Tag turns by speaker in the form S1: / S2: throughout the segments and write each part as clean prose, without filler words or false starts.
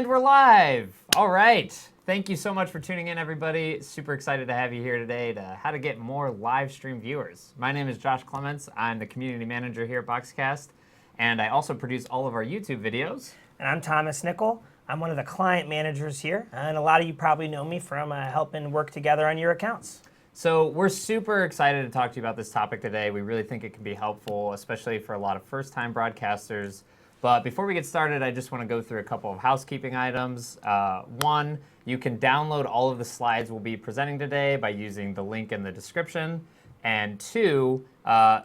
S1: And we're live. All right. Thank you so much for tuning in, everybody. Super excited to have you here today to how to get more live stream viewers. My name is Josh Clements. I'm the community manager here at BoxCast, and I also produce all of our YouTube videos.
S2: And I'm Thomas Nickel. I'm one of the client managers here, and a lot of you probably know me from helping work together on your accounts.
S1: So we're super excited to talk to you about this topic today. We really think it can be helpful, especially for a lot of first-time broadcasters. But before we get started, I just want to go through a couple of housekeeping items. One, you can download all of the slides we'll be presenting today by using the link in the description. And two,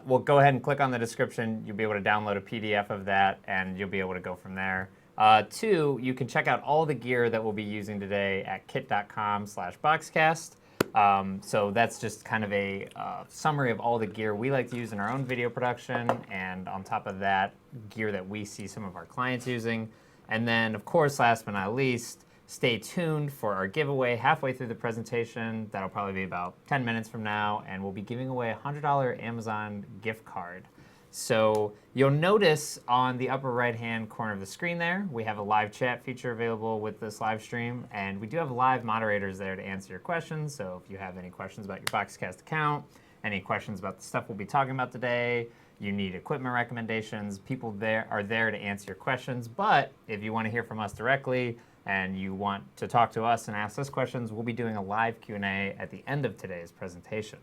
S1: we'll go ahead and click on the description. You'll be able to download a PDF of that, and you'll be able to go from there. Two, you can check out all the gear that we'll be using today at kit.com/boxcast. So that's just kind of a summary of all the gear we like to use in our own video production, and on top of that, gear that we see some of our clients using. And then, of course, last but not least, stay tuned for our giveaway halfway through the presentation. That'll probably be about 10 minutes from now, and we'll be giving away a $100 Amazon gift card. So you'll notice on the upper right-hand corner of the screen there, we have a live chat feature available with this live stream, and we do have live moderators there to answer your questions. So if you have any questions about your BoxCast account, any questions about the stuff we'll be talking about today, you need equipment recommendations, people there are there to answer your questions. But if you want to hear from us directly and you want to talk to us and ask us questions, we'll be doing a live Q&A at the end of today's presentation.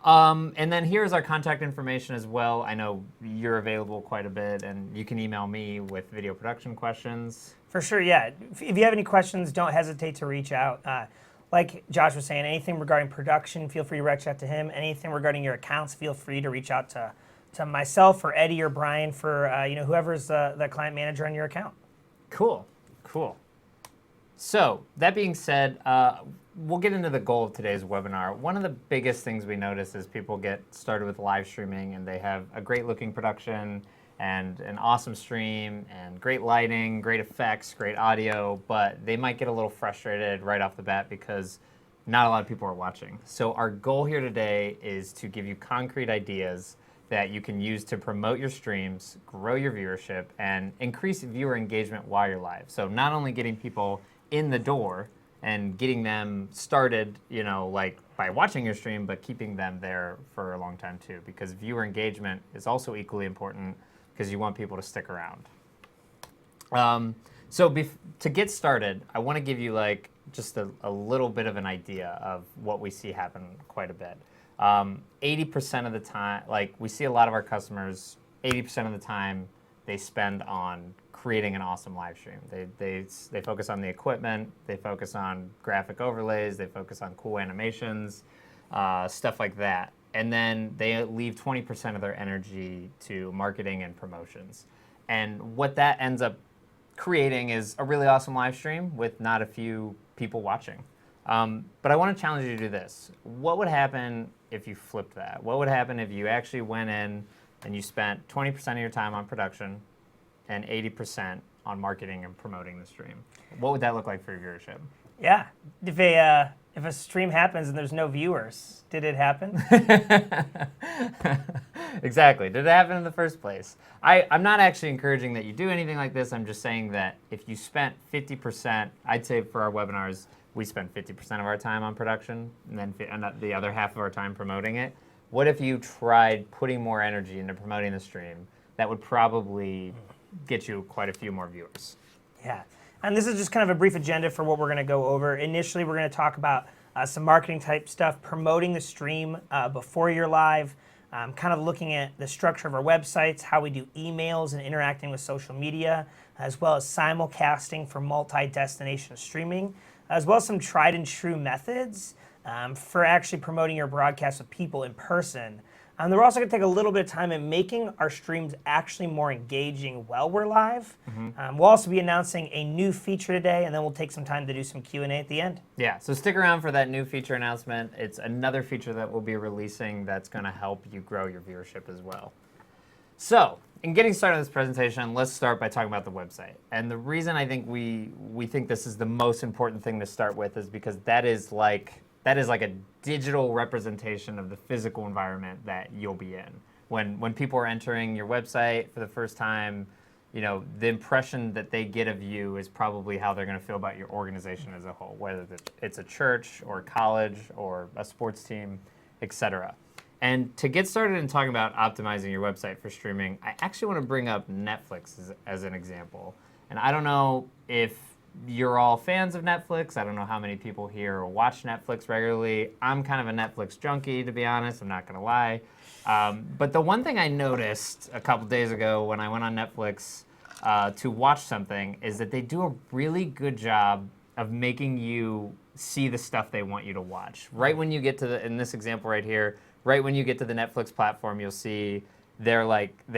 S1: And then here's our contact information as well. I know you're available quite a bit, and you can email me with video production questions.
S2: For sure, yeah. If you have any questions, don't hesitate to reach out. Like Josh was saying, anything regarding production, feel free to reach out to him. Anything regarding your accounts, feel free to reach out to myself or Eddie or Brian for whoever's the client manager on your account.
S1: Cool, cool. So that being said, we'll get into the goal of today's webinar. One of the biggest things we notice is people get started with live streaming and they have a great looking production and an awesome stream and great lighting, great effects, great audio, but they might get a little frustrated right off the bat because not a lot of people are watching. So our goal here today is to give you concrete ideas that you can use to promote your streams, grow your viewership, and increase viewer engagement while you're live. So not only getting people in the door and getting them started, like by watching your stream, but keeping them there for a long time too, because viewer engagement is also equally important because you want people to stick around. To get started, I want to give you just a little bit of an idea of what we see happen quite a bit. 80% of the time, we see a lot of our customers, 80% of the time they spend on creating an awesome live stream. They focus on the equipment, they focus on graphic overlays, they focus on cool animations, stuff like that. And then they leave 20% of their energy to marketing and promotions. And what that ends up creating is a really awesome live stream with not a few people watching. But I want to challenge you to do this. What would happen if you flipped that? What would happen if you actually went in and you spent 20% of your time on production and 80% on marketing and promoting the stream? What would that look like for your viewership?
S2: Yeah, if a stream happens and there's no viewers, did it happen?
S1: Exactly. Did it happen in the first place? I'm not actually encouraging that you do anything like this. I'm just saying that if you spent 50%, I'd say for our webinars, we spend 50% of our time on production and then the other half of our time promoting it. What if you tried putting more energy into promoting the stream? That would probably get you quite a few more viewers.
S2: Yeah, and this is just kind of a brief agenda for what we're going to go over. Initially, we're going to talk about some marketing type stuff, promoting the stream before you're live, kind of looking at the structure of our websites, how we do emails and interacting with social media, as well as simulcasting for multi-destination streaming, as well as some tried and true methods for actually promoting your broadcast with people in person. And we're also going to take a little bit of time in making our streams actually more engaging while we're live. Mm-hmm. We'll also be announcing a new feature today, and then we'll take some time to do some Q&A at the end.
S1: Yeah, so stick around for that new feature announcement. It's another feature that we'll be releasing that's going to help you grow your viewership as well. So, in getting started with this presentation, let's start by talking about the website. And the reason I think we think this is the most important thing to start with is because that is like a digital representation of the physical environment that you'll be in. When people are entering your website for the first time, the impression that they get of you is probably how they're going to feel about your organization as a whole, whether it's a church or a college or a sports team, etc. And to get started in talking about optimizing your website for streaming, I actually want to bring up Netflix as an example. And I don't know if you're all fans of Netflix. I don't know how many people here watch Netflix regularly. I'm kind of a Netflix junkie, to be honest. I'm not going to lie. But the one thing I noticed a couple days ago when I went on Netflix to watch something is that they do a really good job of making you see the stuff they want you to watch. Right when you get to in this example right here, right when you get to the Netflix platform, you'll see they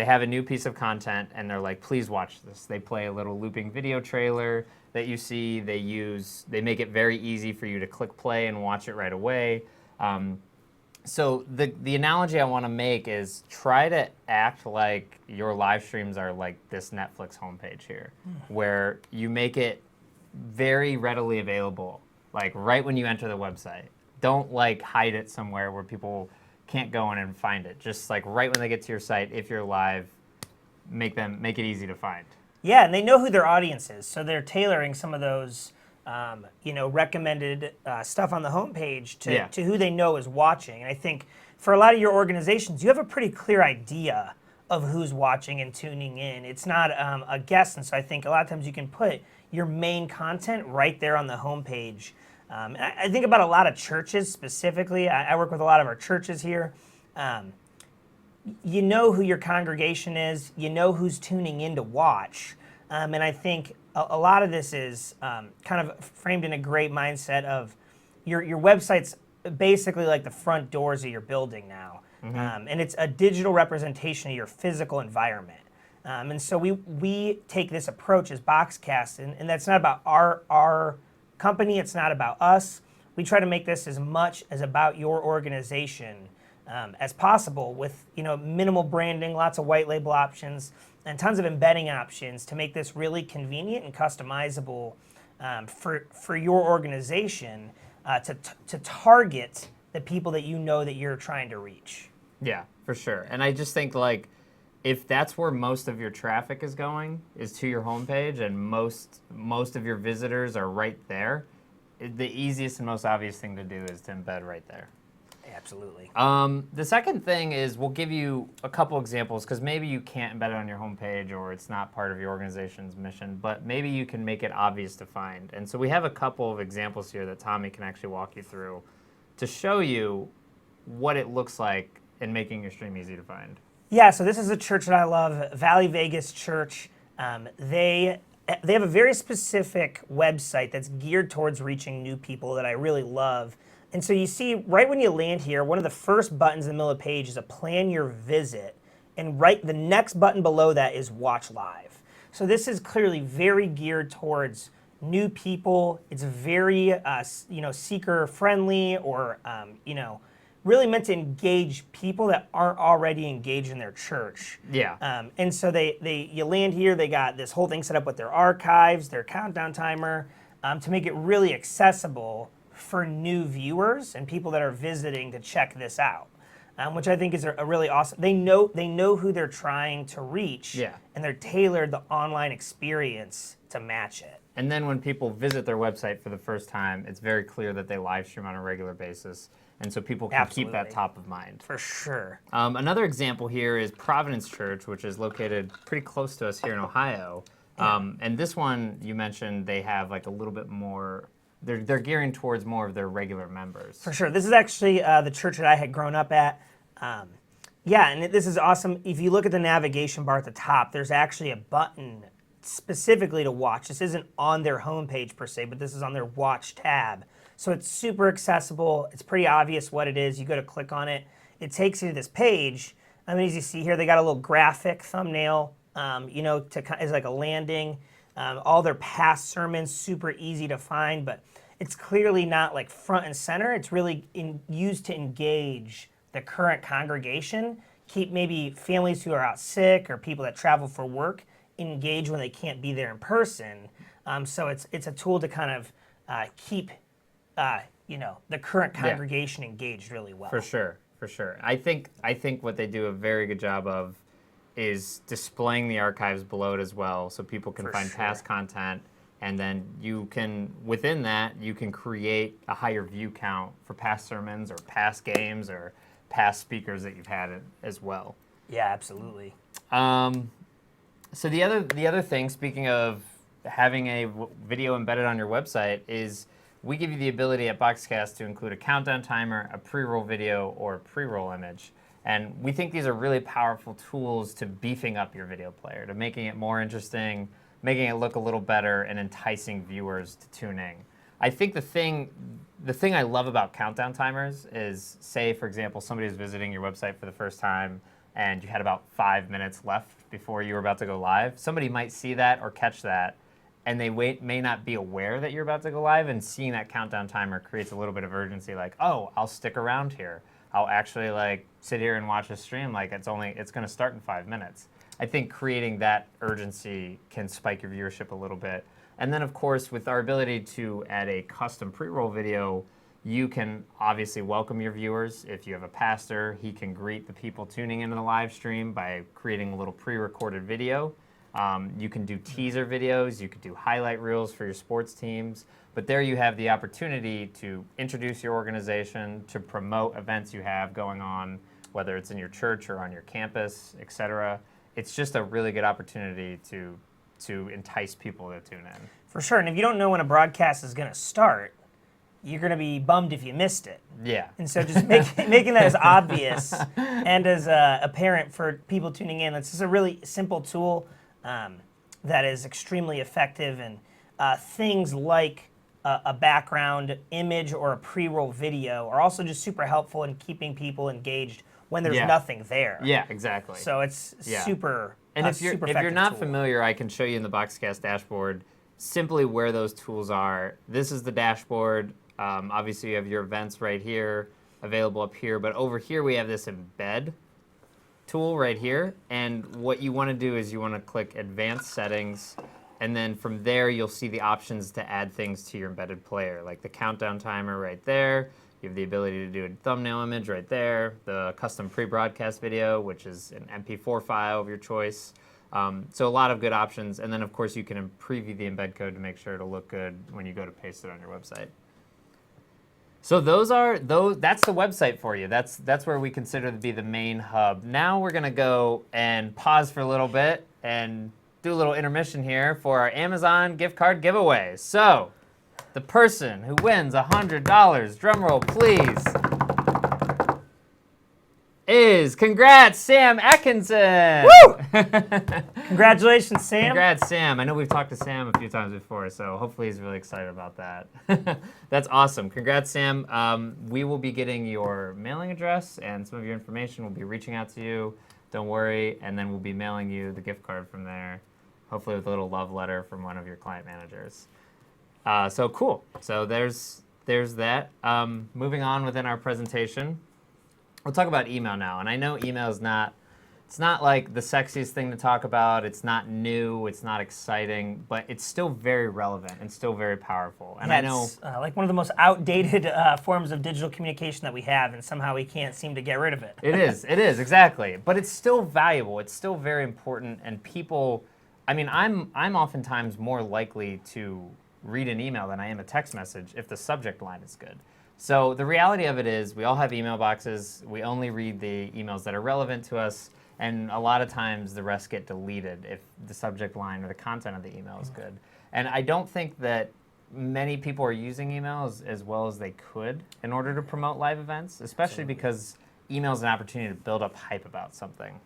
S1: have a new piece of content and they're like, please watch this. They play a little looping video trailer that you see. They make it very easy for you to click play and watch it right away. So the analogy I want to make is try to act like your live streams are like this Netflix homepage here, where you make it very readily available, like right when you enter the website. Don't like hide it somewhere where people can't go in and find it. Just like right when they get to your site, if you're live, make it easy to find.
S2: Yeah, and they know who their audience is, so they're tailoring some of those recommended stuff on the homepage to who they know is watching. And I think for a lot of your organizations, you have a pretty clear idea of who's watching and tuning in. It's not a guess, and so I think a lot of times you can put your main content right there on the homepage. I think about a lot of churches specifically. I work with a lot of our churches here. You know who your congregation is. You know who's tuning in to watch. And I think a lot of this is kind of framed in a great mindset of your website's basically like the front doors of your building now. And it's a digital representation of your physical environment. And so we take this approach as BoxCast, and that's not about our company, it's not about us. We try to make this as much as about your organization as possible with minimal branding, lots of white label options, and tons of embedding options to make this really convenient and customizable for your organization to target the people that you know that you're trying to reach.
S1: Yeah, for sure. And I just think like if that's where most of your traffic is going, is to your homepage, and most of your visitors are right there, the easiest and most obvious thing to do is to embed right there.
S2: Absolutely.
S1: The second thing is we'll give you a couple examples because maybe you can't embed it on your homepage or it's not part of your organization's mission, but maybe you can make it obvious to find. And so we have a couple of examples here that Tommy can actually walk you through to show you what it looks like in making your stream easy to find.
S2: Yeah, so this is a church that I love, Valley Vegas Church. They have a very specific website that's geared towards reaching new people that I really love. And so you see, right when you land here, one of the first buttons in the middle of the page is a plan your visit. And the next button below that is watch live. So this is clearly very geared towards new people. It's very, seeker friendly or, really meant to engage people that aren't already engaged in their church.
S1: Yeah.
S2: And so you land here, they got this whole thing set up with their archives, their countdown timer, to make it really accessible for new viewers and people that are visiting to check this out, which I think is a really awesome. They know who they're trying to reach, and they're tailored the online experience to match it.
S1: And then when people visit their website for the first time, it's very clear that they live stream on a regular basis, and so people can keep that top of mind.
S2: For sure.
S1: Another example here is Providence Church, which is located pretty close to us here in Ohio. And this one, you mentioned they have like a little bit more. They're gearing towards more of their regular members.
S2: For sure. This is actually the church that I had grown up at. And this is awesome. If you look at the navigation bar at the top, there's actually a button specifically to watch. This isn't on their homepage per se, but this is on their watch tab. So it's super accessible. It's pretty obvious what it is. You go to click on it. It takes you to this page. As you see here, they got a little graphic thumbnail, as like a landing. All their past sermons, super easy to find, but it's clearly not like front and center. It's really used to engage the current congregation, keep maybe families who are out sick or people that travel for work engaged when they can't be there in person. So it's a tool to kind of keep the current congregation engaged really well.
S1: For sure. I think what they do a very good job of is displaying the archives below it as well, so people can
S2: For
S1: find
S2: sure.
S1: past content, and then you can, within that, you can create a higher view count for past sermons or past games or past speakers that you've had as well.
S2: Yeah, absolutely.
S1: So the other thing, speaking of having a video embedded on your website, is we give you the ability at BoxCast to include a countdown timer, a pre-roll video, or a pre-roll image. And we think these are really powerful tools to beefing up your video player, to making it more interesting, making it look a little better, and enticing viewers to tune in. I think the thing I love about countdown timers is, say, for example, somebody is visiting your website for the first time and you had about 5 minutes left before you were about to go live. Somebody might see that or catch that, and they may not be aware that you're about to go live, and seeing that countdown timer creates a little bit of urgency, like, oh, I'll stick around here. I'll actually like sit here and watch a stream, like it's going to start in 5 minutes. I think creating that urgency can spike your viewership a little bit. And then of course, with our ability to add a custom pre-roll video, you can obviously welcome your viewers. If you have a pastor, he can greet the people tuning into the live stream by creating a little pre-recorded video. You can do teaser videos, you could do highlight reels for your sports teams, but there you have the opportunity to introduce your organization, to promote events you have going on, whether it's in your church or on your campus, etc. It's just a really good opportunity to entice people to tune in.
S2: For sure. And if you don't know when a broadcast is going to start, you're going to be bummed if you missed it.
S1: Yeah.
S2: And so just making that as obvious and as apparent for people tuning in, it's just a really simple tool that is extremely effective. And things like a background image or a pre-roll video are also just super helpful in keeping people engaged when there's nothing there.
S1: Yeah, exactly.
S2: So it's super.
S1: And if you're not
S2: tool.
S1: familiar, I can show you in the BoxCast dashboard simply where those tools are. This is the dashboard. Obviously, you have your events right here, available up here. But over here, we have this embed tool right here. And what you want to do is you want to click Advanced Settings. And then from there, you'll see the options to add things to your embedded player, like the countdown timer right there. You have the ability to do a thumbnail image right there, the custom pre-broadcast video, which is an MP4 file of your choice. So a lot of good options. And then, of course, you can preview the embed code to make sure it'll look good when you go to paste it on your website. So that's the website for you. That's where we consider to be the main hub. Now we're going to go and pause for a little bit and do a little intermission here for our Amazon gift card giveaway. So the person who wins $100, drum roll please, is, congrats, Sam Atkinson!
S2: Woo! Congratulations, Sam.
S1: Congrats, Sam. I know we've talked to Sam a few times before, so hopefully he's really excited about that. That's awesome. Congrats, Sam. We will be getting your mailing address and some of your information. We'll be reaching out to you. Don't worry. And then we'll be mailing you the gift card from there, hopefully with a little love letter from one of your client managers. So cool. So there's that. Moving on within our presentation, we'll talk about email now. And I know email is it's not like the sexiest thing to talk about. It's not new. It's not exciting, but it's still very relevant and still very powerful. And
S2: yeah,
S1: I know
S2: it's like one of the most outdated forms of digital communication that we have, and somehow we can't seem to get rid of it.
S1: It is, exactly. But it's still valuable. It's still very important. And people, I mean, I'm oftentimes more likely to read an email than I am a text message if the subject line is good. So the reality of it is we all have email boxes. We only read the emails that are relevant to us. And a lot of times the rest get deleted if the subject line or the content of the email is good. And I don't think that many people are using emails as well as they could in order to promote live events, especially because email is an opportunity to build up hype about something.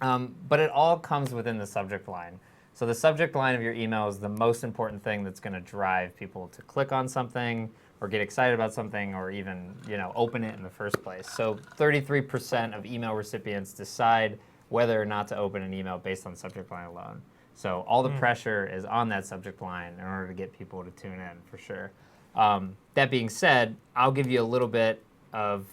S1: But it all comes within the subject line. So the subject line of your email is the most important thing that's going to drive people to click on something or get excited about something or even, open it in the first place. So 33% of email recipients decide whether or not to open an email based on subject line alone. So all the pressure is on that subject line in order to get people to tune in, for sure. That being said, I'll give you a little bit of,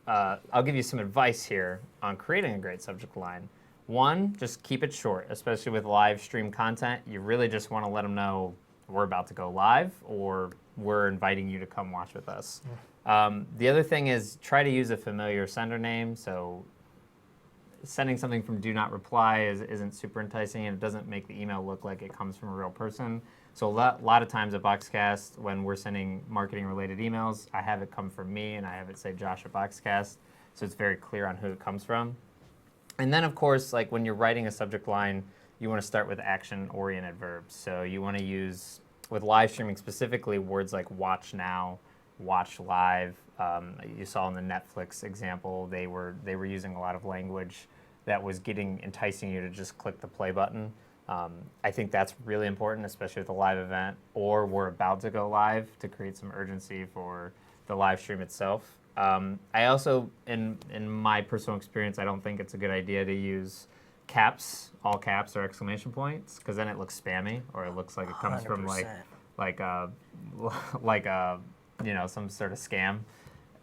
S1: I'll give you some advice here on creating a great subject line. One, just keep it short, especially with live stream content. You really just want to let them know we're about to go live or we're inviting you to come watch with us. The other thing is try to use a familiar sender name. So sending something from do not reply isn't super enticing, and it doesn't make the email look like it comes from a real person. So a lot of times at BoxCast, when we're sending marketing-related emails, I have it come from me, and I have it say Josh at BoxCast, so it's very clear on who it comes from. And then, of course, like when you're writing a subject line, you want to start with action-oriented verbs. So you want to use, with live streaming specifically, words like watch now, watch live. You saw in the Netflix example, they were using a lot of language that was enticing you to just click the play button. I think that's really important, especially with a live event, or we're about to go live, to create some urgency for the live stream itself. I also, in my personal experience, I don't think it's a good idea to use caps, all caps or exclamation points, because then it looks spammy, or it looks like it comes
S2: 100%.
S1: from like some sort of scam.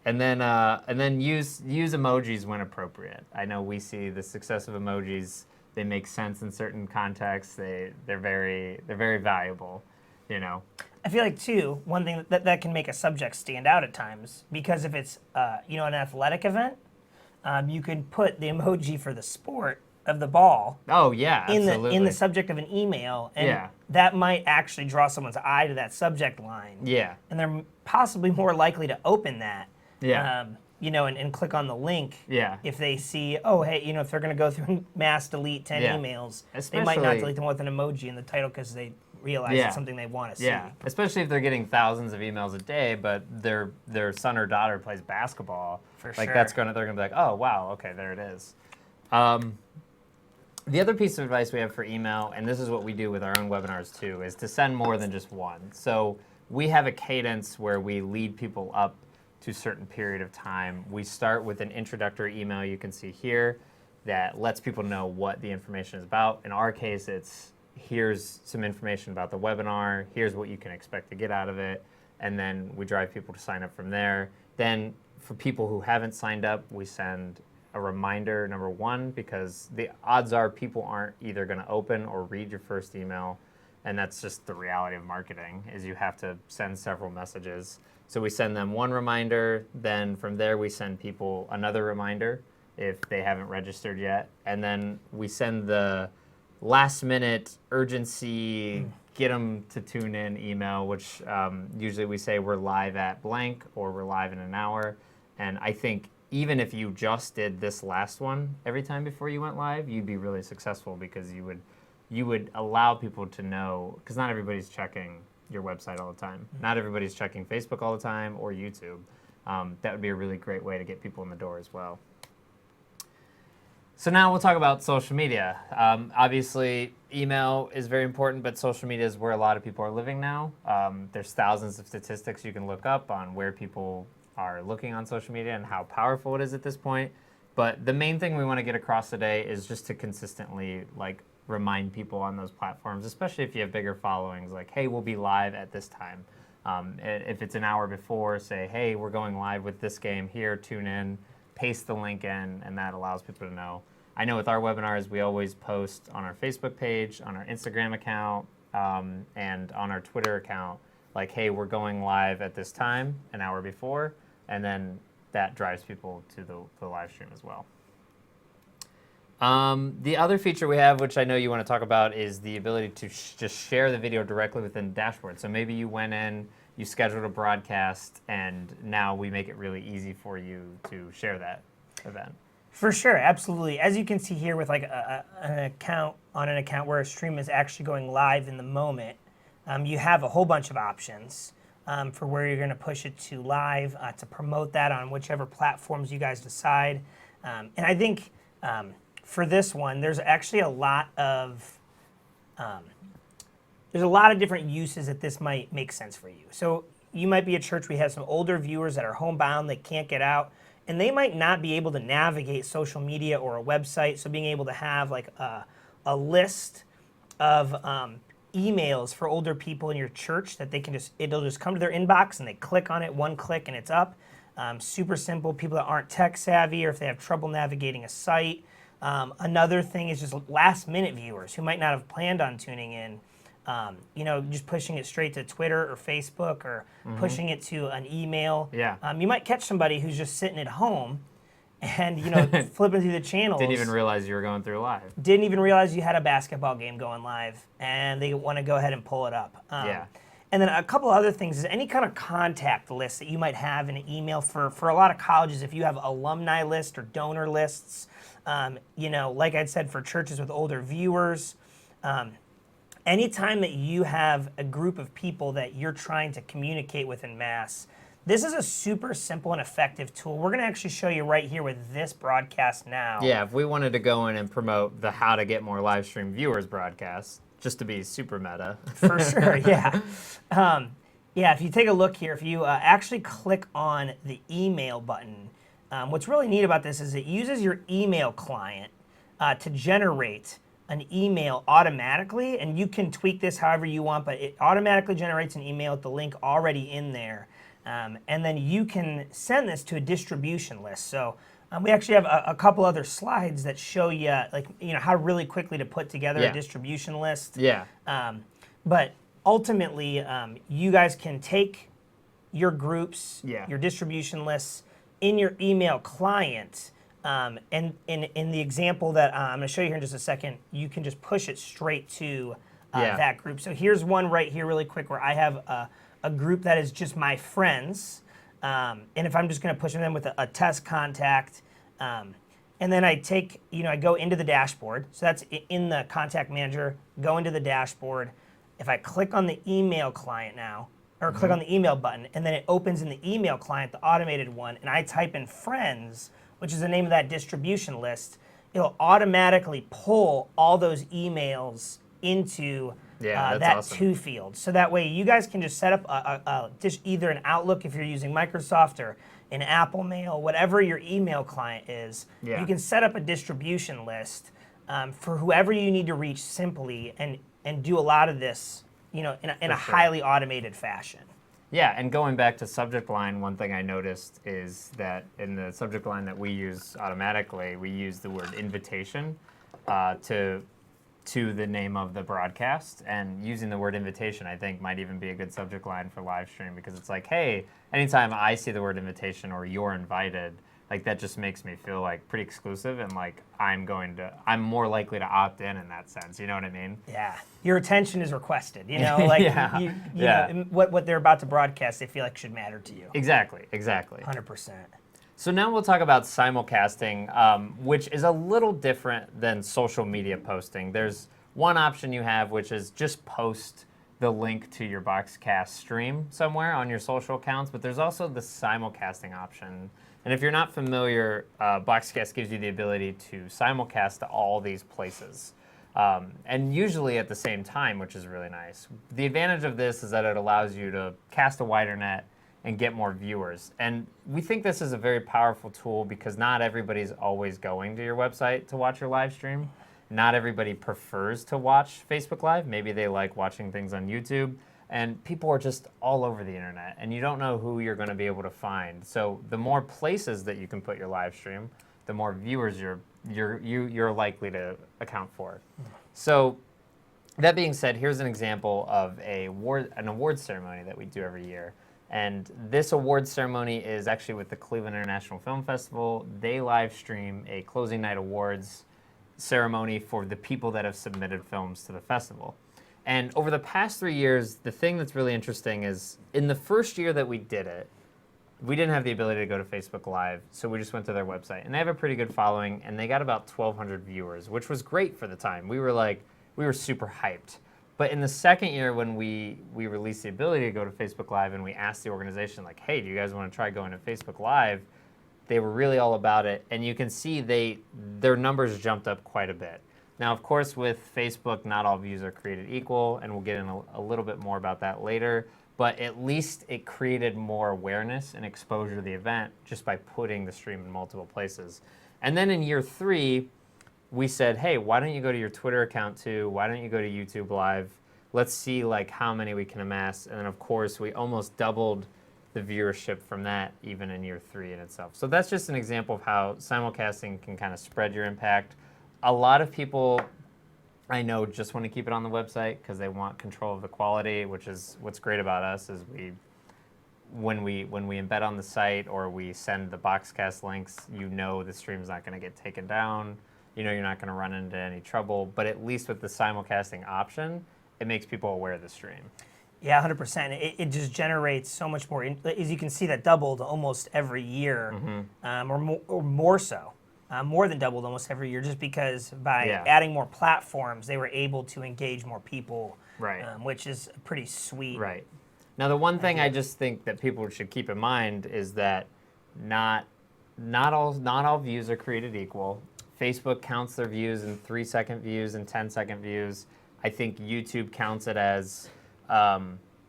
S1: And then use emojis when appropriate. I know we see the success of emojis. They make sense in certain contexts. They're very valuable,
S2: I feel like too, one thing that can make a subject stand out at times, because if it's an athletic event, you can put the emoji for the sport of the ball.
S1: Oh yeah, absolutely.
S2: in the subject of an email, and
S1: Yeah.
S2: that might actually draw someone's eye to that subject line.
S1: Yeah.
S2: And they're possibly more likely to open that.
S1: Yeah.
S2: And click on the link.
S1: Yeah.
S2: If they see, if they're going to go through and mass delete 10
S1: Yeah.
S2: emails, they might not
S1: Especially-
S2: delete them with an emoji in the title because they realize
S1: Yeah.
S2: it's something they want to see.
S1: Yeah, especially if they're getting thousands of emails a day, but their son or daughter plays basketball.
S2: For
S1: like
S2: sure.
S1: they're gonna be like, oh wow, okay, there it is. The other piece of advice we have for email, and this is what we do with our own webinars too, is to send more than just one. So we have a cadence where we lead people up to a certain period of time. We start with an introductory email you can see here that lets people know what the information is about. In our case, it's here's some information about the webinar, here's what you can expect to get out of it, and then we drive people to sign up from there. Then for people who haven't signed up, we send a reminder, number one, because the odds are people aren't either going to open or read your first email, and that's just the reality of marketing, is you have to send several messages. So we send them one reminder, then from there we send people another reminder if they haven't registered yet, and then we send the last minute urgency, get them to tune in email, which usually we say we're live at blank or we're live in an hour. And I think even if you just did this last one every time before you went live, you'd be really successful, because you would allow people to know, because not everybody's checking your website all the time. Not everybody's checking Facebook all the time or YouTube. That would be a really great way to get people in the door as well. So now we'll talk about social media. Obviously, email is very important, but social media is where a lot of people are living now. There's thousands of statistics you can look up on where people are looking on social media and how powerful it is at this point. But the main thing we want to get across today is just to consistently remind people on those platforms, especially if you have bigger followings, like, hey, we'll be live at this time. If it's an hour before, say, hey, we're going live with this game here, tune in. Paste the link in, and that allows people to know. I know with our webinars, we always post on our Facebook page, on our Instagram account, and on our Twitter account, like, hey, we're going live at this time, an hour before, and then that drives people to the live stream as well. The other feature we have, which I know you want to talk about, is the ability to just share the video directly within the dashboard. So maybe you went in, you scheduled a broadcast, and now we make it really easy for you to share that event.
S2: For sure, absolutely. As you can see here with an account where a stream is actually going live in the moment, you have a whole bunch of options for where you're going to push it to live, to promote that on whichever platforms you guys decide. And I think for this one, there's actually a lot of different uses that this might make sense for you. So you might be a church where you have some older viewers that are homebound, they can't get out, and they might not be able to navigate social media or a website. So being able to have a list of emails for older people in your church that they can it'll just come to their inbox and they click on it, one click and it's up. Super simple. People that aren't tech savvy, or if they have trouble navigating a site. Another thing is just last minute viewers who might not have planned on tuning in. Just pushing it straight to Twitter or Facebook, or pushing it to an email.
S1: Yeah.
S2: You might catch somebody who's just sitting at home and flipping through the channels.
S1: Didn't even realize you were going through live.
S2: Didn't even realize you had a basketball game going live, and they want to go ahead and pull it up.
S1: Yeah.
S2: And then a couple other things is any kind of contact list that you might have in an email for a lot of colleges. If you have alumni list or donor lists, like I'd said, for churches with older viewers, anytime that you have a group of people that you're trying to communicate with en masse, this is a super simple and effective tool. We're going to actually show you right here with this broadcast now.
S1: Yeah, if we wanted to go in and promote the How to Get More Live Stream Viewers broadcast, just to be super meta.
S2: For sure, yeah. If you take a look here, if you actually click on the email button, what's really neat about this is it uses your email client to generate an email automatically, and you can tweak this however you want, but it automatically generates an email with the link already in there. And then you can send this to a distribution list. So we actually have a couple other slides that show you, how really quickly to put together a distribution list.
S1: Yeah.
S2: But ultimately, you guys can take your groups, your distribution lists in your email client. And in the example that I'm going to show you here in just a second, you can just push it straight to that group. So here's one right here really quick where I have a group that is just my friends. And if I'm just going to push them with a test contact, and then I take, I go into the dashboard. So that's in the contact manager, go into the dashboard. If I click on the email client now, or click on the email button, and then it opens in the email client, the automated one, and I type in friends, which is the name of that distribution list, it'll automatically pull all those emails into that
S1: awesome.
S2: to field. So that way you guys can just set up just either an Outlook if you're using Microsoft or an Apple Mail, whatever your email client is. You can set up a distribution list for whoever you need to reach simply and do a lot of this in a highly automated fashion.
S1: Yeah, and going back to subject line, one thing I noticed is that in the subject line that we use automatically, we use the word invitation to the name of the broadcast. And using the word invitation, I think, might even be a good subject line for live stream, because it's like, hey, anytime I see the word invitation or you're invited, like that just makes me feel like pretty exclusive, and like I'm more likely to opt in that sense. You know what I mean?
S2: Yeah. Your attention is requested, like know, what they're about to broadcast, they feel like should matter to you.
S1: Exactly.
S2: 100%.
S1: So now we'll talk about simulcasting, which is a little different than social media posting. There's one option you have, which is just post the link to your BoxCast stream somewhere on your social accounts, but there's also the simulcasting option. And if you're not familiar, BoxCast gives you the ability to simulcast to all these places, and usually at the same time, which is really nice. The advantage of this is that it allows you to cast a wider net and get more viewers. And we think this is a very powerful tool because not everybody's always going to your website to watch your live stream. Not everybody prefers to watch Facebook Live. Maybe they like watching things on YouTube. And people are just all over the internet, and you don't know who you're going to be able to find. So the more places that you can put your live stream, the more viewers you're likely to account for. So that being said, here's an example of an award ceremony that we do every year. And this award ceremony is actually with the Cleveland International Film Festival. They live stream a closing night awards ceremony for the people that have submitted films to the festival. And over the past 3 years, the thing that's really interesting is in the first year that we did it, we didn't have the ability to go to Facebook Live, so we just went to their website. And they have a pretty good following, and they got about 1,200 viewers, which was great for the time. We were super hyped. But in the second year, when we released the ability to go to Facebook Live and we asked the organization, like, hey, do you guys want to try going to Facebook Live? They were really all about it. And you can see their numbers jumped up quite a bit. Now, of course, with Facebook, not all views are created equal, and we'll get in a little bit more about that later. But at least it created more awareness and exposure to the event just by putting the stream in multiple places. And then in year 3, we said, hey, why don't you go to your Twitter account too? Why don't you go to YouTube Live? Let's see how many we can amass. And then, of course, we almost doubled the viewership from that even in year 3 in itself. So that's just an example of how simulcasting can kind of spread your impact. A lot of people I know just want to keep it on the website because they want control of the quality, which is what's great about us is when we embed on the site or we send the BoxCast links, the stream's not going to get taken down. You're not going to run into any trouble. But at least with the simulcasting option, it makes people aware of the stream.
S2: Yeah, 100%. It just generates so much more. As you can see, that doubled almost every year, or more so. More than doubled almost every year, just because by adding more platforms, they were able to engage more people,
S1: right?
S2: Which is pretty sweet.
S1: Right. Now, the one thing I just think that people should keep in mind is that not all views are created equal. Facebook counts their views in 3-second views and 10-second views. I think YouTube counts it as a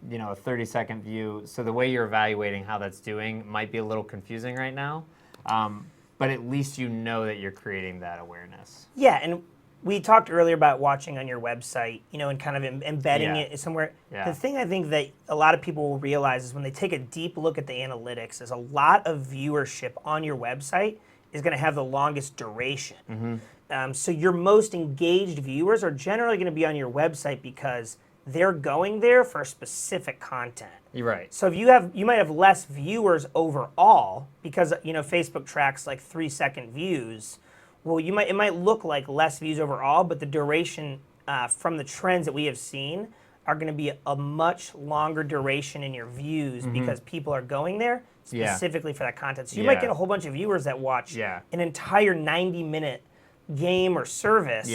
S1: 30-second view. So the way you're evaluating how that's doing might be a little confusing right now. But at least you know that you're creating that awareness.
S2: Yeah, and we talked earlier about watching on your website, and kind of embedding it somewhere. Yeah. The thing I think that a lot of people will realize is when they take a deep look at the analytics is a lot of viewership on your website is going to have the longest duration. So your most engaged viewers are generally going to be on your website because they're going there for specific content.
S1: You're right.
S2: So if you might have less viewers overall because Facebook tracks like 3-second views. Well, it might look like less views overall, but the duration from the trends that we have seen are going to be a much longer duration in your views because people are going there specifically for that content. So you might get a whole bunch of viewers that watch an entire 90-minute game or service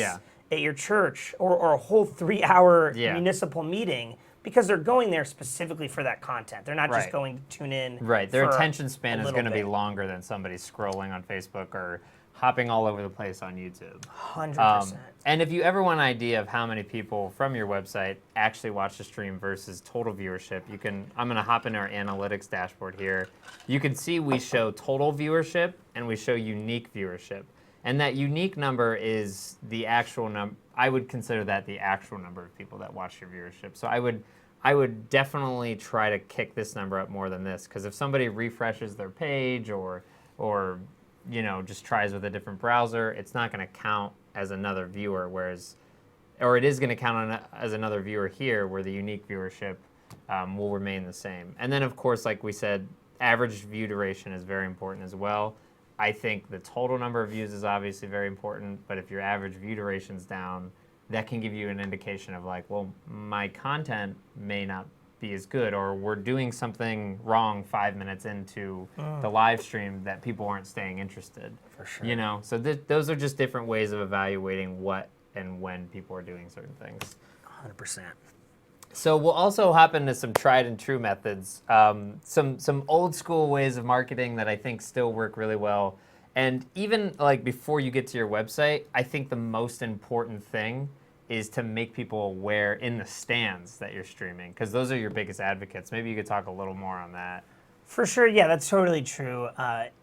S2: at your church or a whole 3-hour municipal meeting because they're going there specifically for that content. They're not just going to tune in.
S1: Right. Their attention span is going to be longer than somebody scrolling on Facebook or hopping all over the place on YouTube.
S2: 100%.
S1: And if you ever want an idea of how many people from your website actually watch the stream versus total viewership, I'm going to hop into our analytics dashboard here. You can see we show total viewership and we show unique viewership. And that unique number is the actual number. I would consider that the actual number of people that watch your viewership. So I would definitely try to kick this number up more than this, because if somebody refreshes their page or just tries with a different browser, it's not going to count as another viewer, or it is going to count as another viewer here, where the unique viewership will remain the same. And then, of course, like we said, average view duration is very important as well. I think the total number of views is obviously very important, but if your average view duration's down, that can give you an indication of like, well, my content may not be as good, or we're doing something wrong 5 minutes into the live stream that people aren't staying interested.
S2: For sure.
S1: So those are just different ways of evaluating what and when people are doing certain things.
S2: 100%.
S1: So we'll also hop into some tried and true methods, some old school ways of marketing that I think still work really well. And even like before you get to your website, I think the most important thing is to make people aware in the stands that you're streaming, because those are your biggest advocates. Maybe you could talk a little more on that.
S2: For sure, yeah, that's totally true.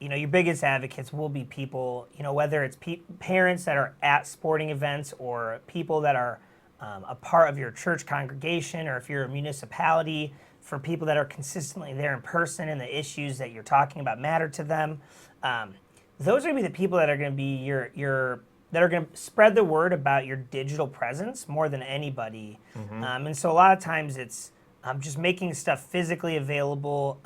S2: Your biggest advocates will be people, whether it's parents that are at sporting events or people that are a part of your church congregation, or if you're a municipality, for people that are consistently there in person and the issues that you're talking about matter to them. Those are going to be the people that are going to be that are going to spread the word about your digital presence more than anybody. And so a lot of times it's just making stuff physically available,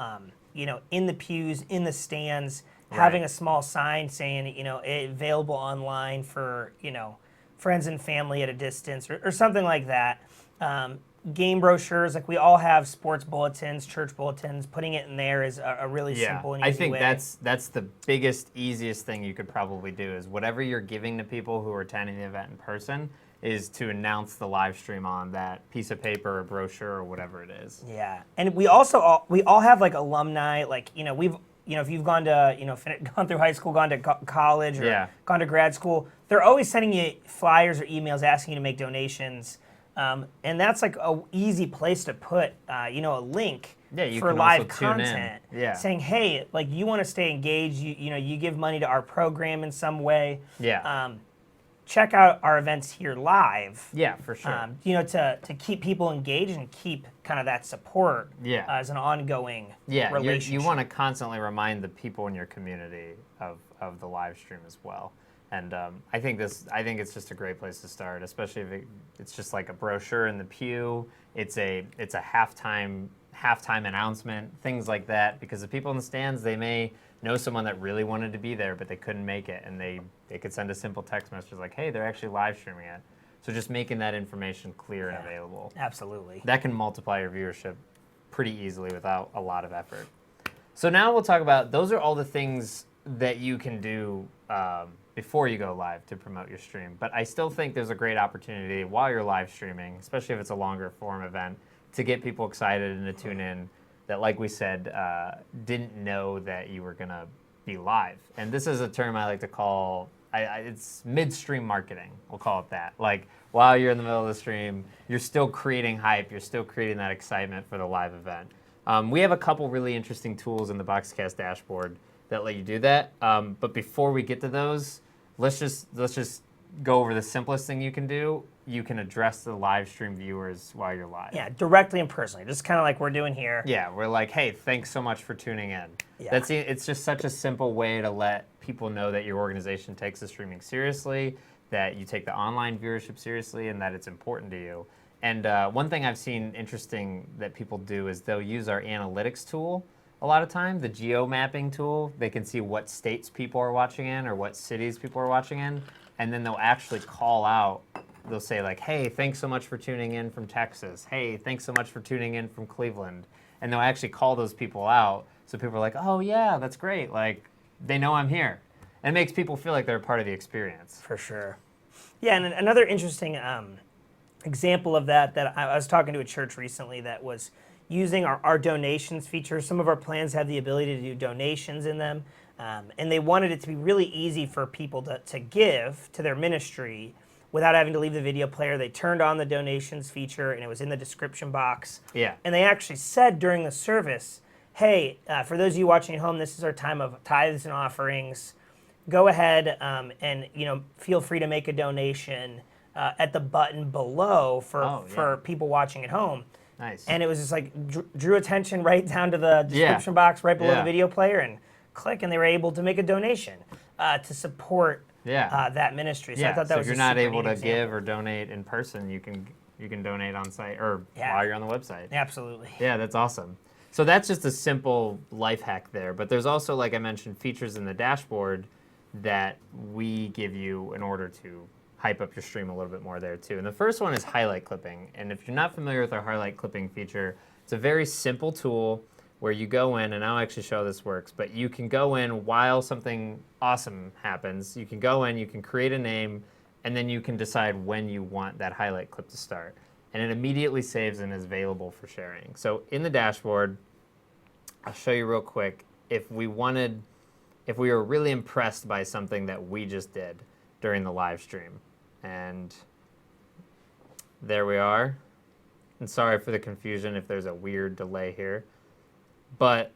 S2: in the pews, in the stands, having a small sign saying, available online for, friends and family at a distance, or something like that. Game brochures, like we all have sports bulletins, church bulletins. Putting it in there is a really simple and easy way.
S1: I think that's the biggest, easiest thing you could probably do, is whatever you're giving to people who are attending the event in person is to announce the live stream on that piece of paper or brochure or whatever it is.
S2: Yeah, and we also we all have like alumni, like we've if you've gone to gone through high school, gone to college, or gone to grad school, they're always sending you flyers or emails asking you to make donations. And that's like a easy place to put, a link for live content, saying, hey, like you want to stay engaged, you give money to our program in some way. Check out our events here live.
S1: Yeah, for sure.
S2: To keep people engaged and keep kind of that support as an ongoing relationship.
S1: You want to constantly remind the people in your community of the live stream as well. And I think it's just a great place to start, especially if it's just like a brochure in the pew. It's a halftime halftime announcement, things like that, because the people in the stands, they may know someone that really wanted to be there, but they couldn't make it, and they could send a simple text message like, hey, they're actually live streaming it. So just making that information clear and available.
S2: Absolutely.
S1: That can multiply your viewership pretty easily without a lot of effort. So now we'll talk about, those are all the things that you can do before you go live to promote your stream. But I still think there's a great opportunity while you're live streaming, especially if it's a longer form event, to get people excited and to tune in that, like we said, didn't know that you were going to be live. And this is a term I like to call, it's midstream marketing. We'll call it that. Like, while you're in the middle of the stream, you're still creating hype. You're still creating that excitement for the live event. We have a couple really interesting tools in the BoxCast dashboard that let you do that. But before we get to those, let's just go over the simplest thing you can do. You can address the live stream viewers while you're live.
S2: Yeah, directly and personally, just kind of like we're doing here.
S1: Yeah, we're like, hey, thanks so much for tuning in.
S2: Yeah.
S1: It's just such a simple way to let people know that your organization takes the streaming seriously, that you take the online viewership seriously, and that it's important to you. And one thing I've seen interesting that people do is they'll use our analytics tool a lot of time, the geo mapping tool. They can see what states people are watching in or what cities people are watching in, and then they'll actually call out. They'll say like, hey, thanks so much for tuning in from Texas. Hey, thanks so much for tuning in from Cleveland. And they'll actually call those people out. So people are like, oh yeah, that's great. Like, they know I'm here. And it makes people feel like they're a part of the experience.
S2: For sure. Yeah, and another interesting example of that I was talking to a church recently that was using our donations feature. Some of our plans have the ability to do donations in them. And they wanted it to be really easy for people to give to their ministry without having to leave the video player. They turned on the donations feature, and it was in the description box.
S1: Yeah.
S2: And they actually said during the service, hey, for those of you watching at home, this is our time of tithes and offerings. Go ahead and feel free to make a donation at the button below for people watching at home.
S1: Nice.
S2: And it was just like drew attention right down to the description box right below the video player, and click, and they were able to make a donation to support that ministry. So I thought that was
S1: if you're not able to give or donate in person, you can donate on site or while you're on the website.
S2: Absolutely.
S1: Yeah, that's awesome. So that's just a simple life hack there. But there's also, like I mentioned, features in the dashboard that we give you in order to hype up your stream a little bit more there too. And the first one is highlight clipping. And if you're not familiar with our highlight clipping feature, it's a very simple tool where you go in, and I'll actually show how this works, but you can go in while something awesome happens. You can go in, you can create a name, and then you can decide when you want that highlight clip to start. And it immediately saves and is available for sharing. So in the dashboard, I'll show you real quick, if we were really impressed by something that we just did during the live stream. And there we are. And sorry for the confusion if there's a weird delay here. But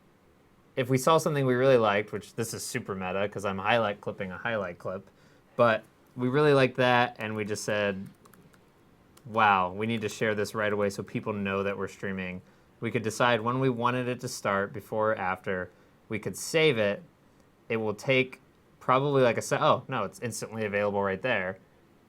S1: if we saw something we really liked, which this is super meta because I'm highlight clipping a highlight clip, but we really liked that, and we just said, wow, we need to share this right away so people know that we're streaming. We could decide when we wanted it to start, before or after. We could save it. It will take probably like oh, no, it's instantly available right there.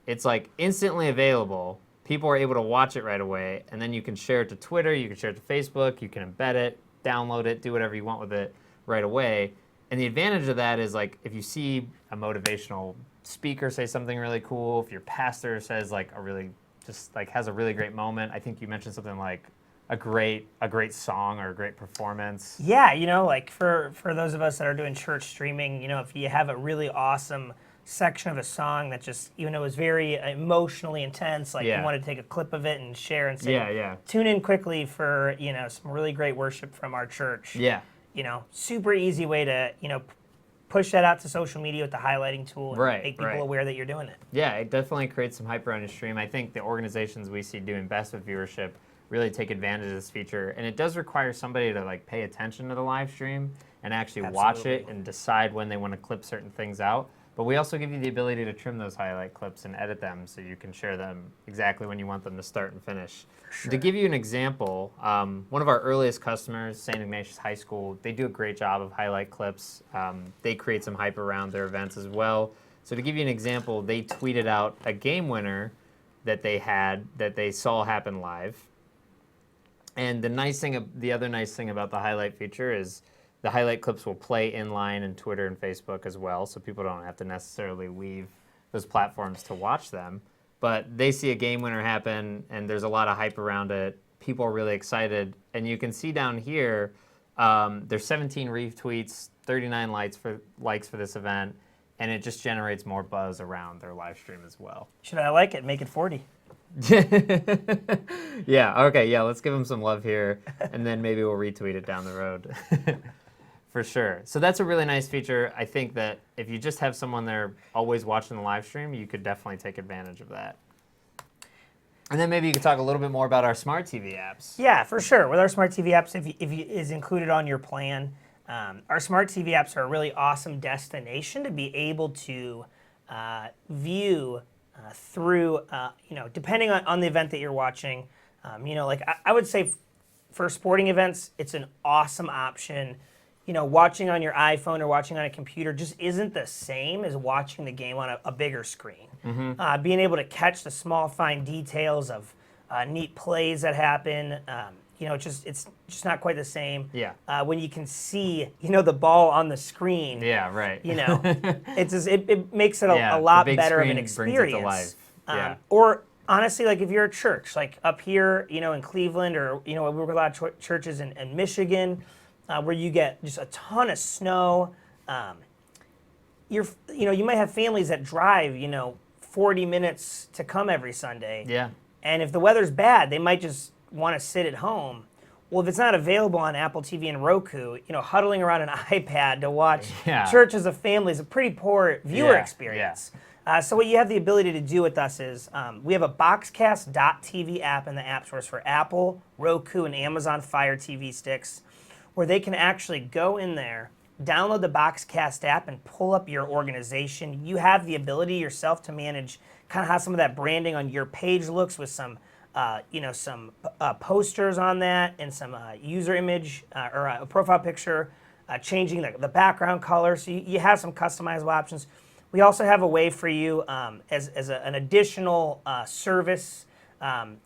S1: It's like instantly available. People are able to watch it right away, and then you can share it to Twitter, you can share it to Facebook, you can embed it, download it, do whatever you want with it right away. And the advantage of that is, like, if you see a motivational speaker say something really cool, if your pastor says like has a really great moment. I think you mentioned something like a great song or a great performance.
S2: Yeah, like for those of us that are doing church streaming, if you have a really awesome section of a song that just, even though it was very emotionally intense, like you want to take a clip of it and share and say, tune in quickly for, some really great worship from our church.
S1: Yeah.
S2: Super easy way to, push that out to social media with the highlighting tool and make people aware that you're doing it.
S1: Yeah, it definitely creates some hype around your stream. I think the organizations we see doing best with viewership really take advantage of this feature. And it does require somebody to like pay attention to the live stream and actually watch it and decide when they want to clip certain things out. But we also give you the ability to trim those highlight clips and edit them so you can share them exactly when you want them to start and finish. Sure. To give you an example, one of our earliest customers, St. Ignatius High School, they do a great job of highlight clips. They create some hype around their events as well. So to give you an example, they tweeted out a game winner that they saw happen live. And the other nice thing about the highlight feature is the highlight clips will play inline in Twitter and Facebook as well, so people don't have to necessarily leave those platforms to watch them. But they see a game winner happen, and there's a lot of hype around it. People are really excited, and you can see down here, there's 17 retweets, 39 likes for this event, and it just generates more buzz around their live stream as well.
S2: Should I like it? Make it 40.
S1: Yeah, okay, yeah, let's give them some love here, and then maybe we'll retweet it down the road. For sure. So that's a really nice feature. I think that if you just have someone there always watching the live stream, you could definitely take advantage of that. And then maybe you could talk a little bit more about our smart TV apps.
S2: Yeah, for sure. With our smart TV apps, if is included on your plan, our smart TV apps are a really awesome destination to be able to view through, depending on the event that you're watching. I would say for sporting events, it's an awesome option. Watching on your iPhone or watching on a computer just isn't the same as watching the game on a bigger screen. Mm-hmm. Being able to catch the small, fine details of neat plays that happen, it's just not quite the same.
S1: Yeah.
S2: When you can see, the ball on the screen.
S1: Yeah, right.
S2: It makes it a lot better of an experience.
S1: Brings it to life. Yeah.
S2: Or honestly, like if you're a church, like up here, in Cleveland, or we work with a lot of churches in Michigan. Where you get just a ton of snow. You might have families that drive, 40 minutes to come every Sunday.
S1: Yeah.
S2: And if the weather's bad, they might just want to sit at home. Well, if it's not available on Apple TV and Roku, huddling around an iPad to watch church as a family is a pretty poor viewer experience. Yeah. So what you have the ability to do with us is we have a BoxCast.tv app in the app stores for Apple, Roku, and Amazon Fire TV sticks, where they can actually go in there, download the BoxCast app, and pull up your organization. You have the ability yourself to manage kind of how some of that branding on your page looks with some, posters on that and some user image or a profile picture, changing the background color. So you have some customizable options. We also have a way for you as an additional service.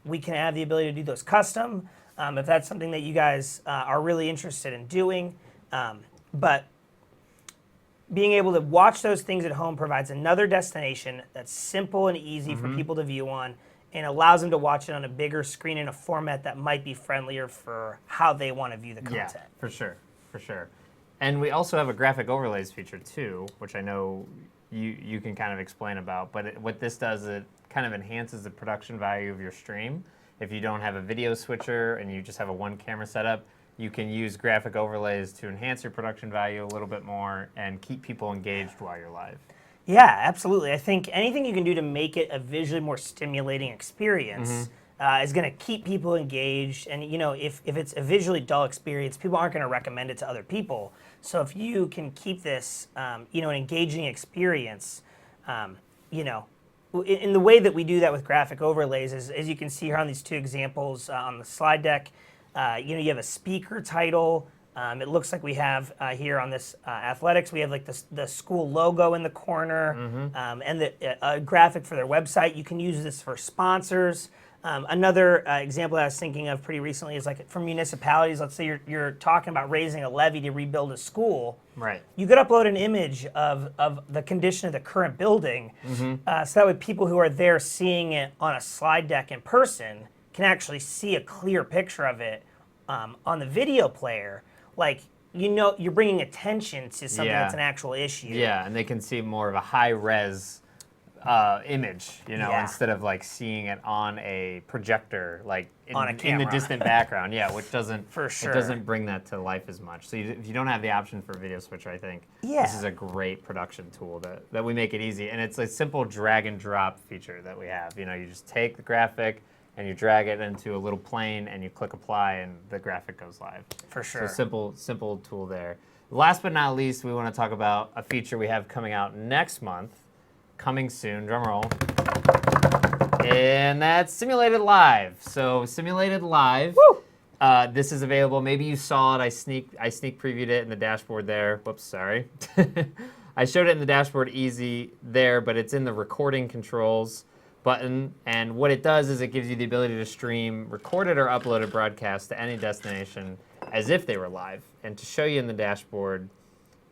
S2: We can have the ability to do those custom. If that's something that you guys are really interested in doing. But being able to watch those things at home provides another destination that's simple and easy for people to view on, and allows them to watch it on a bigger screen in a format that might be friendlier for how they want to view the content.
S1: Yeah, for sure. And we also have a graphic overlays feature too, which I know you can kind of explain about. But what this does, it kind of enhances the production value of your stream. If you don't have a video switcher and you just have a one camera setup, you can use graphic overlays to enhance your production value a little bit more and keep people engaged while you're live.
S2: Yeah, absolutely. I think anything you can do to make it a visually more stimulating experience is going to keep people engaged. And if it's a visually dull experience, people aren't going to recommend it to other people. So if you can keep this, an engaging experience, in the way that we do that with graphic overlays is, as you can see here on these two examples on the slide deck, you have a speaker title. It looks like we have here on this athletics, we have like the school logo in the corner and the graphic for their website. You can use this for sponsors. Another example that I was thinking of pretty recently is like for municipalities. Let's say you're talking about raising a levy to rebuild a school.
S1: Right.
S2: You could upload an image of the condition of the current building, so that way people who are there seeing it on a slide deck in person can actually see a clear picture of it on the video player. Like, you're bringing attention to something that's an actual issue.
S1: Yeah, and they can see more of a high-res image, instead of like seeing it on a projector, like in the distant background. Yeah, which doesn't it doesn't bring that to life as much. So if you don't have the option for video switcher, I think this is a great production tool that we make it easy, and it's a simple drag and drop feature that we have. You just take the graphic and you drag it into a little plane and you click apply and the graphic goes live. For sure. So simple tool there. Last but not least, we want to talk about a feature we have coming out next month. Coming soon, drum roll. And that's Simulated Live. So Simulated Live, this is available. Maybe you saw it. I sneak previewed it in the dashboard there. Whoops, sorry. I showed it in the dashboard easy there, but it's in the recording controls. button, and what it does is it gives you the ability to stream recorded or uploaded broadcasts to any destination as if they were live. And to show you in the dashboard,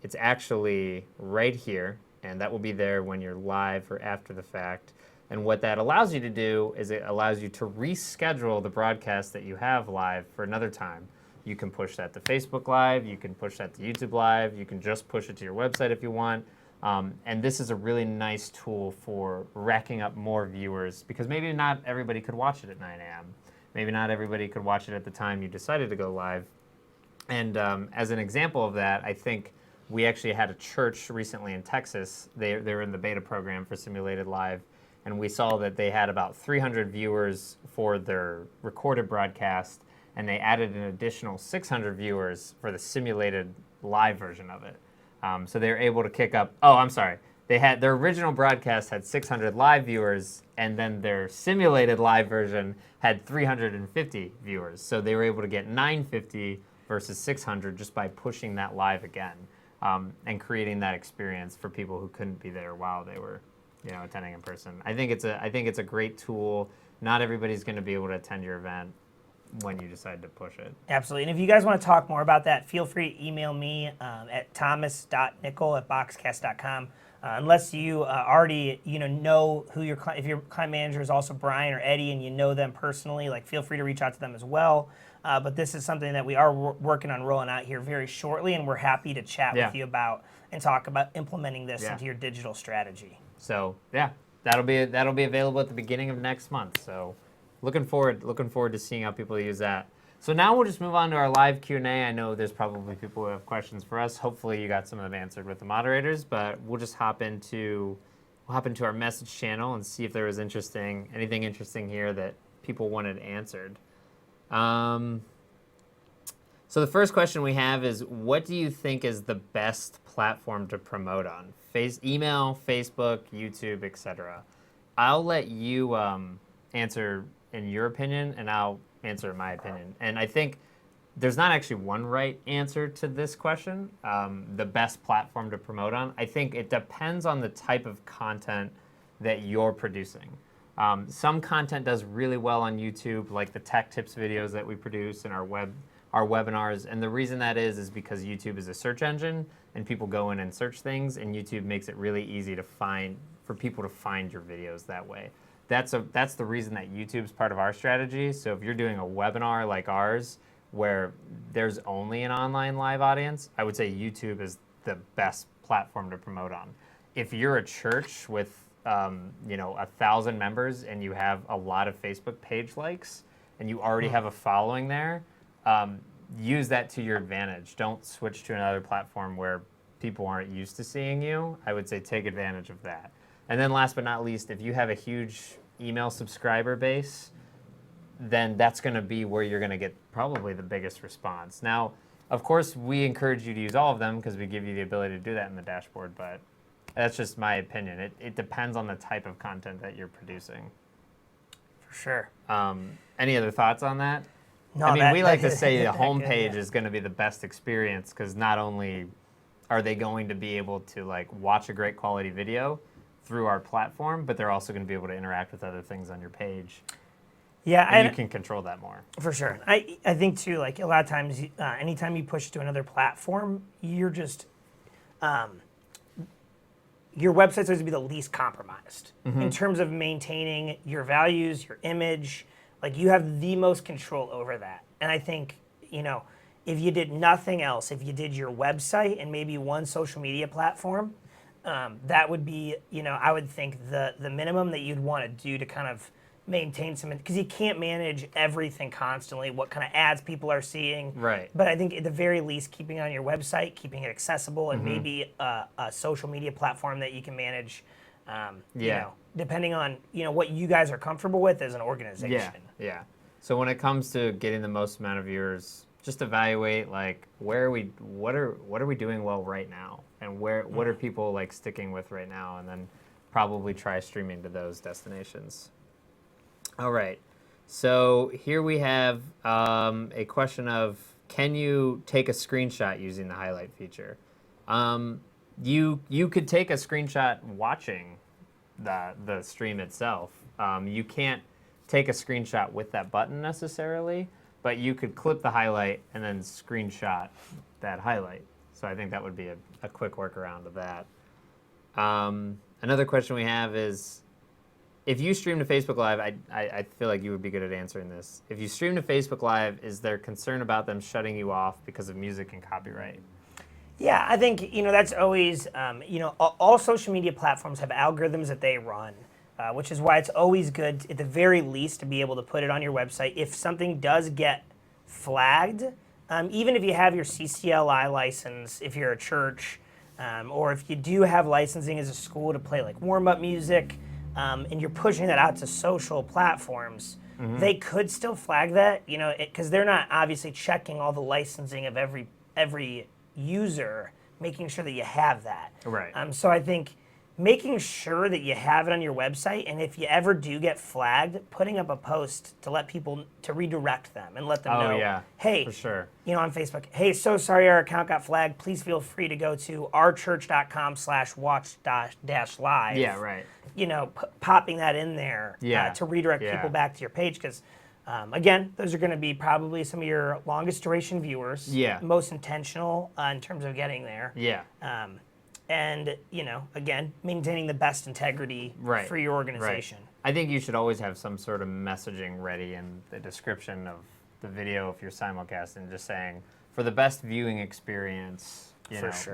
S1: it's actually right here, and that will be there when you're live or after the fact. And what that allows you to do is it allows you to reschedule the broadcast that you have live for another time. You can push that to Facebook Live, you can push that to YouTube Live, you can just push it to your website if you want. And this is a really nice tool for racking up more viewers, because maybe not everybody could watch it at 9 a.m. Maybe not everybody could watch it at the time you decided to go live. And as an example of that, I think we actually had a church recently in Texas. They were in the beta program for Simulated Live, and we saw that they had about 300 viewers for their recorded broadcast, and they added an additional 600 viewers for the simulated live version of it. So they were able to kick up, they had, their original broadcast had 600 live viewers, and then their simulated live version had 350 viewers. So they were able to get 950 versus 600 just by pushing that live again, and creating that experience for people who couldn't be there while they were, attending in person. I think it's a great tool. Not everybody's going to be able to attend your event when you decide to push it.
S2: Absolutely. And if you guys want to talk more about that, feel free to email me at thomas.nickel@boxcast.com. Unless you already know who your client, if your client manager is also Brian or Eddie and you know them personally, feel free to reach out to them as well. But this is something that we are working on rolling out here very shortly, and we're happy to chat with you about and talk about implementing this into your digital strategy.
S1: So that'll be available at the beginning of next month. So looking forward to seeing how people use that. So now we'll just move on to our live Q&A. I know there's probably people who have questions for us. Hopefully you got some of them answered with the moderators, but we'll just hop into our message channel and see if there was anything interesting here that people wanted answered. So the first question we have is, what do you think is the best platform to promote on? Email, Facebook, YouTube, etc. I'll let you answer in your opinion, and I'll answer in my opinion. And I think there's not actually one right answer to this question, the best platform to promote on. I think it depends on the type of content that you're producing. Some content does really well on YouTube, like the tech tips videos that we produce and our webinars. And the reason that is because YouTube is a search engine, and people go in and search things, and YouTube makes it really easy for people to find your videos that way. That's the reason that YouTube's part of our strategy. So if you're doing a webinar like ours, where there's only an online live audience, I would say YouTube is the best platform to promote on. If you're a church with 1,000 members and you have a lot of Facebook page likes and you already have a following there, use that to your advantage. Don't switch to another platform where people aren't used to seeing you. I would say take advantage of that. And then last but not least, if you have a huge email subscriber base, then that's going to be where you're going to get probably the biggest response. Now, of course, we encourage you to use all of them because we give you the ability to do that in the dashboard, but that's just my opinion. It depends on the type of content that you're producing.
S2: For sure.
S1: Any other thoughts on that?
S2: No,
S1: I mean, we like to say the homepage is going to be the best experience, because not only are they going to be able to watch a great quality video through our platform, but they're also going to be able to interact with other things on your page.
S2: Yeah,
S1: and you can control that more.
S2: For sure. I think too, a lot of times, anytime you push to another platform, you're just your website's always to be the least compromised in terms of maintaining your values, your image. You have the most control over that. And I think, if you did nothing else, if you did your website and maybe one social media platform, that would be, I would think the minimum that you'd want to do to kind of maintain some, because you can't manage everything constantly, what kind of ads people are seeing.
S1: Right.
S2: But I think at the very least, keeping it on your website, keeping it accessible, and maybe a social media platform that you can manage, depending on, what you guys are comfortable with as an organization.
S1: Yeah. So when it comes to getting the most amount of viewers, just evaluate what are we doing well right now, and what are people sticking with right now, and then probably try streaming to those destinations. All right, so here we have a question of, can you take a screenshot using the highlight feature? You could take a screenshot watching the stream itself. You can't take a screenshot with that button necessarily, but you could clip the highlight and then screenshot that highlight. So I think that would be a quick workaround of that. Another question we have is, if you stream to Facebook Live, I feel like you would be good at answering this. If you stream to Facebook Live, is there concern about them shutting you off because of music and copyright?
S2: Yeah, I think that's always all social media platforms have algorithms that they run, which is why it's always good at the very least to be able to put it on your website. If something does get flagged, even if you have your CCLI license, if you're a church, or if you do have licensing as a school to play like warm-up music, and you're pushing that out to social platforms, they could still flag that, because they're not obviously checking all the licensing of every user, making sure that you have that.
S1: Right.
S2: So I think making sure that you have it on your website, and if you ever do get flagged, putting up a post to let people, to redirect them and let them know, hey,
S1: for sure.
S2: On Facebook, hey, so sorry our account got flagged. Please feel free to go to ourchurch.com/watch-live.
S1: Yeah, right.
S2: Popping that in there to redirect people back to your page, because again, those are going to be probably some of your longest duration viewers, most intentional in terms of getting there.
S1: Yeah.
S2: And, again, maintaining the best integrity for your organization.
S1: Right. I think you should always have some sort of messaging ready in the description of the video if you're simulcasting, just saying, for the best viewing experience,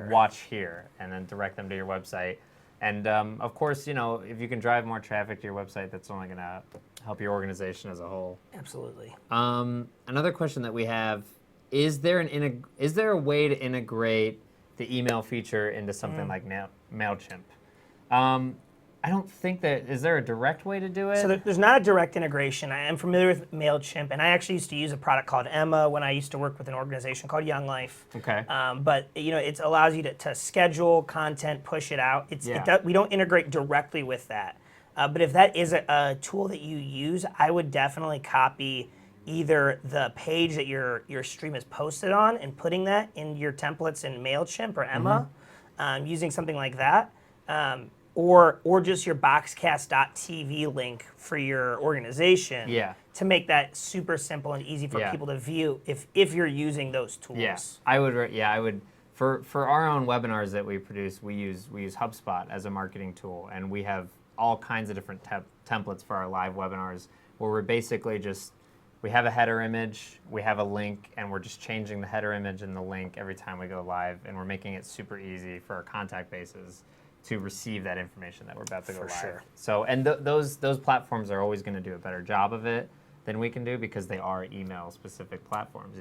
S1: watch here, and then direct them to your website. And, of course, if you can drive more traffic to your website, that's only going to help your organization as a whole.
S2: Absolutely.
S1: Another question that we have, is there a way to integrate the email feature into something like MailChimp? I don't think is there a direct way to do it?
S2: So there's not a direct integration. I am familiar with MailChimp, and I actually used to use a product called Emma when I used to work with an organization called Young Life.
S1: Okay.
S2: But it allows you to schedule content, push it out. We don't integrate directly with that. But if that is a tool that you use, I would definitely copy either the page that your stream is posted on and putting that in your templates in MailChimp or Emma, using something like that, or just your BoxCast.tv link for your organization to make that super simple and easy for people to view if you're using those tools.
S1: Yes, I would. For our own webinars that we produce, we use HubSpot as a marketing tool, and we have all kinds of different templates for our live webinars where we're basically we have a header image, we have a link, and we're just changing the header image and the link every time we go live, and we're making it super easy for our contact bases to receive that information that we're about to go live.
S2: Sure.
S1: So, and those platforms are always going to do a better job of it than we can do because they are email-specific platforms,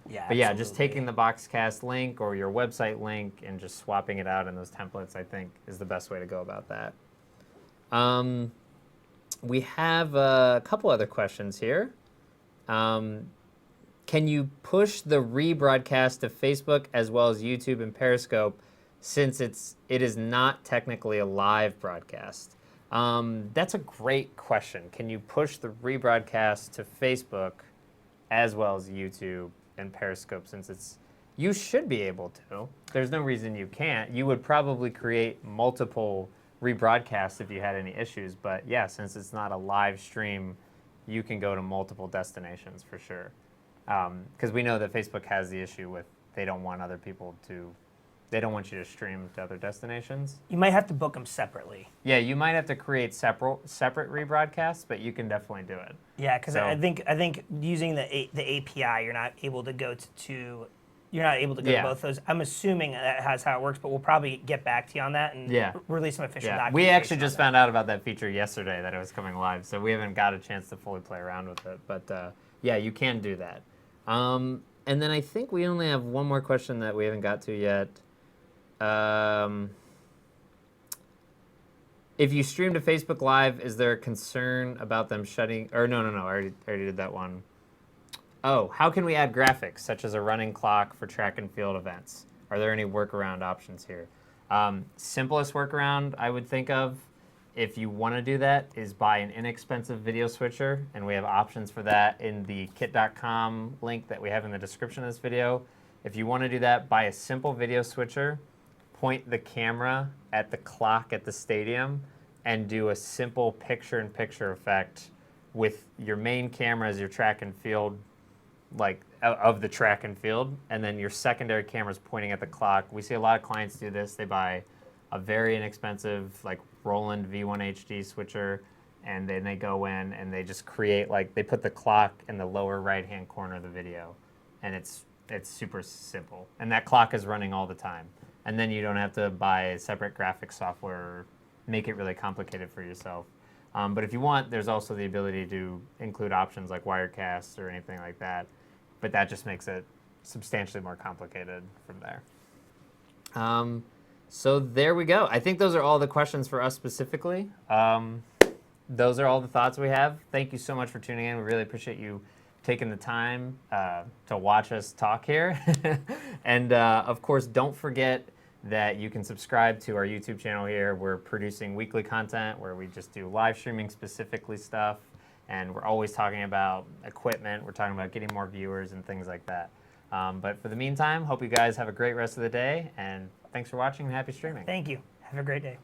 S2: Yeah,
S1: But just taking the BoxCast link or your website link and just swapping it out in those templates, I think, is the best way to go about that. We have a couple other questions here. Can you push the rebroadcast to Facebook as well as YouTube and Periscope since it is not technically a live broadcast? That's a great question. Can you push the rebroadcast to Facebook as well as YouTube and Periscope since you should be able to. There's no reason you can't. You would probably create multiple rebroadcasts if you had any issues, but yeah, since it's not a live stream, you can go to multiple destinations for sure. Because we know that Facebook has the issue with they don't want you to stream to other destinations.
S2: You might have to book them separately.
S1: Yeah, you might have to create separate rebroadcasts, but you can definitely do it.
S2: Yeah, because I think using the API, you're not able to go to both those. I'm assuming that's how it works, but we'll probably get back to you on that and release some official documentation.
S1: We actually just found out about that feature yesterday that it was coming live, so we haven't got a chance to fully play around with it. But yeah, you can do that. And then I think we only have one more question that we haven't got to yet. If you stream to Facebook Live, is there a concern about them shutting? Or no, I already did that one. Oh, how can we add graphics, such as a running clock for track and field events? Are there any workaround options here? Simplest workaround I would think of, if you want to do that, is buy an inexpensive video switcher, and we have options for that in the kit.com link that we have in the description of this video. If you want to do that, buy a simple video switcher, point the camera at the clock at the stadium, and do a simple picture-in-picture effect with your main camera as your track and field, like of the track and field, and then your secondary camera is pointing at the clock. We see a lot of clients do this. They buy a very inexpensive like Roland V1 HD switcher, and then they go in and they just create, like, they put the clock in the lower right-hand corner of the video, and it's super simple. And that clock is running all the time. And then you don't have to buy separate graphics software or make it really complicated for yourself. But if you want, there's also the ability to include options like Wirecast or anything like that. But that just makes it substantially more complicated from there. So there we go. I think those are all the questions for us specifically. Those are all the thoughts we have. Thank you so much for tuning in. We really appreciate you taking the time to watch us talk here. And of course, don't forget that you can subscribe to our YouTube channel here. We're producing weekly content where we just do live streaming specifically stuff. And we're always talking about equipment. We're talking about getting more viewers and things like that. But for the meantime, hope you guys have a great rest of the day. And thanks for watching and happy streaming.
S2: Thank you. Have a great day.